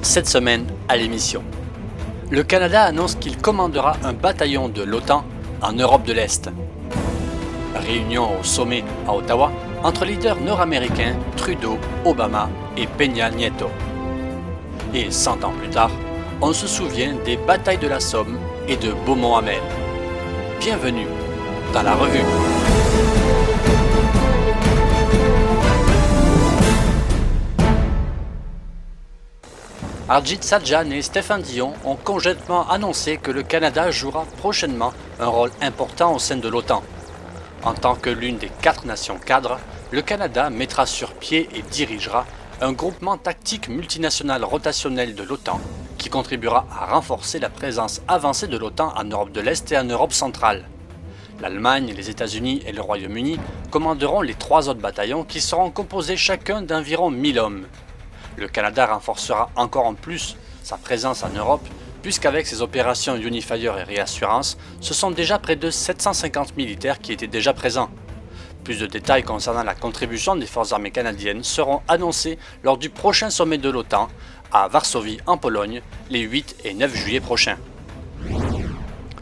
Cette semaine à l'émission. Le Canada annonce qu'il commandera un bataillon de l'OTAN en Europe de l'Est. Réunion au sommet à Ottawa entre leaders nord-américains Trudeau, Obama et Peña Nieto. Et 100 ans plus tard, on se souvient des batailles de la Somme et de Beaumont-Hamel. Bienvenue dans la revue. Harjit Sajjan et Stéphane Dion ont conjointement annoncé que le Canada jouera prochainement un rôle important au sein de l'OTAN. En tant que l'une des 4 nations cadres, le Canada mettra sur pied et dirigera un groupement tactique multinational rotationnel de l'OTAN qui contribuera à renforcer la présence avancée de l'OTAN en Europe de l'Est et en Europe centrale. L'Allemagne, les États-Unis et le Royaume-Uni commanderont les 3 autres bataillons qui seront composés chacun d'environ 1000 hommes. Le Canada renforcera encore en plus sa présence en Europe, puisqu'avec ses opérations Unifier et Réassurance, ce sont déjà près de 750 militaires qui étaient déjà présents. Plus de détails concernant la contribution des forces armées canadiennes seront annoncés lors du prochain sommet de l'OTAN à Varsovie en Pologne les 8 et 9 juillet prochains.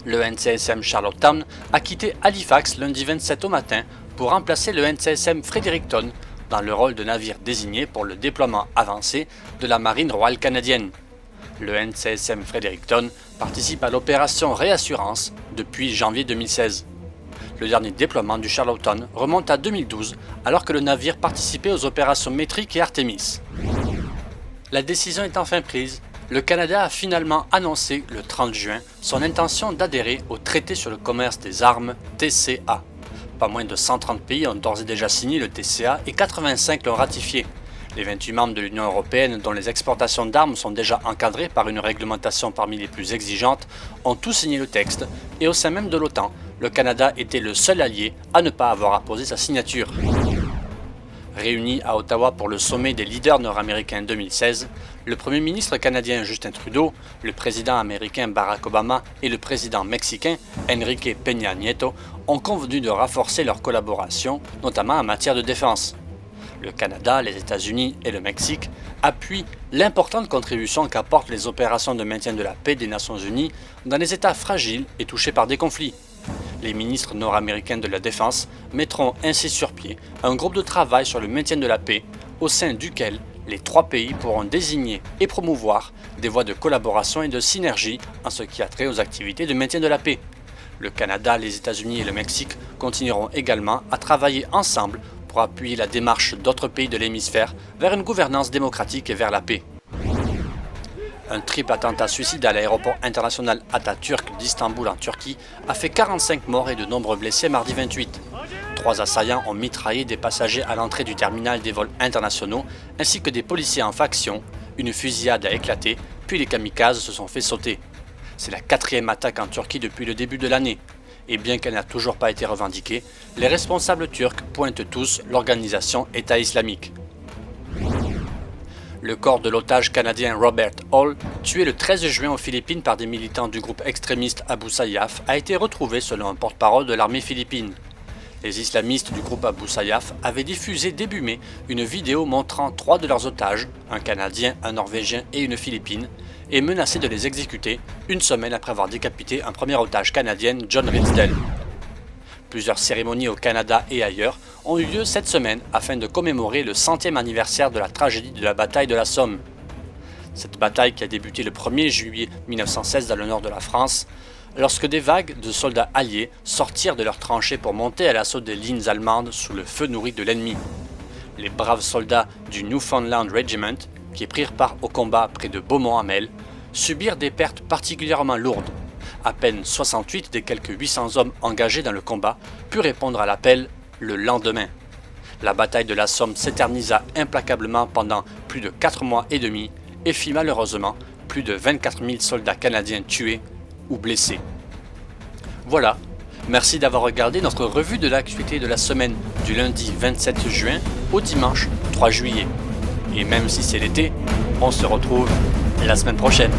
Le NCSM Charlottetown a quitté Halifax lundi 27 au matin pour remplacer le NCSM Fredericton dans le rôle de navire désigné pour le déploiement avancé de la Marine royale canadienne. Le NCSM Fredericton participe à l'opération Réassurance depuis janvier 2016. Le dernier déploiement du Charlottetown remonte à 2012 alors que le navire participait aux opérations Métrique et Artemis. La décision est enfin prise, le Canada a finalement annoncé le 30 juin son intention d'adhérer au traité sur le commerce des armes TCA. Pas moins de 130 pays ont d'ores et déjà signé le TCA et 85 l'ont ratifié. Les 28 membres de l'Union européenne, dont les exportations d'armes sont déjà encadrées par une réglementation parmi les plus exigeantes, ont tous signé le texte, et au sein même de l'OTAN, le Canada était le seul allié à ne pas avoir apposé sa signature. Réunis à Ottawa pour le sommet des leaders nord-américains 2016, le Premier ministre canadien Justin Trudeau, le président américain Barack Obama et le président mexicain Enrique Peña Nieto ont convenu de renforcer leur collaboration, notamment en matière de défense. Le Canada, les États-Unis et le Mexique appuient l'importante contribution qu'apportent les opérations de maintien de la paix des Nations Unies dans les États fragiles et touchés par des conflits. Les ministres nord-américains de la Défense mettront ainsi sur pied un groupe de travail sur le maintien de la paix, au sein duquel les 3 pays pourront désigner et promouvoir des voies de collaboration et de synergie en ce qui a trait aux activités de maintien de la paix. Le Canada, les États-Unis et le Mexique continueront également à travailler ensemble pour appuyer la démarche d'autres pays de l'hémisphère vers une gouvernance démocratique et vers la paix. Un triple attentat suicide à l'aéroport international Atatürk d'Istanbul en Turquie a fait 45 morts et de nombreux blessés mardi 28. 3 assaillants ont mitraillé des passagers à l'entrée du terminal des vols internationaux ainsi que des policiers en faction, une fusillade a éclaté, puis les kamikazes se sont fait sauter. C'est la 4e attaque en Turquie depuis le début de l'année. Et bien qu'elle n'a toujours pas été revendiquée, les responsables turcs pointent tous l'organisation État islamique. Le corps de l'otage canadien Robert Hall, tué le 13 juin aux Philippines par des militants du groupe extrémiste Abu Sayyaf, a été retrouvé selon un porte-parole de l'armée philippine. Les islamistes du groupe Abu Sayyaf avaient diffusé début mai une vidéo montrant 3 de leurs otages, un Canadien, un Norvégien et une Philippine, et menacé de les exécuter une semaine après avoir décapité un premier otage canadien, John Ridsdale. Plusieurs cérémonies au Canada et ailleurs ont eu lieu cette semaine afin de commémorer le 100e anniversaire de la tragédie de la bataille de la Somme. Cette bataille qui a débuté le 1er juillet 1916 dans le nord de la France, lorsque des vagues de soldats alliés sortirent de leurs tranchées pour monter à l'assaut des lignes allemandes sous le feu nourri de l'ennemi. Les braves soldats du Newfoundland Regiment, qui prirent part au combat près de Beaumont-Hamel, subirent des pertes particulièrement lourdes. À peine 68 des quelques 800 hommes engagés dans le combat purent répondre à l'appel le lendemain. La bataille de la Somme s'éternisa implacablement pendant plus de 4 mois et demi et fit malheureusement plus de 24 000 soldats canadiens tués ou blessés. Voilà, merci d'avoir regardé notre revue de l'actualité de la semaine du lundi 27 juin au dimanche 3 juillet. Et même si c'est l'été, on se retrouve la semaine prochaine.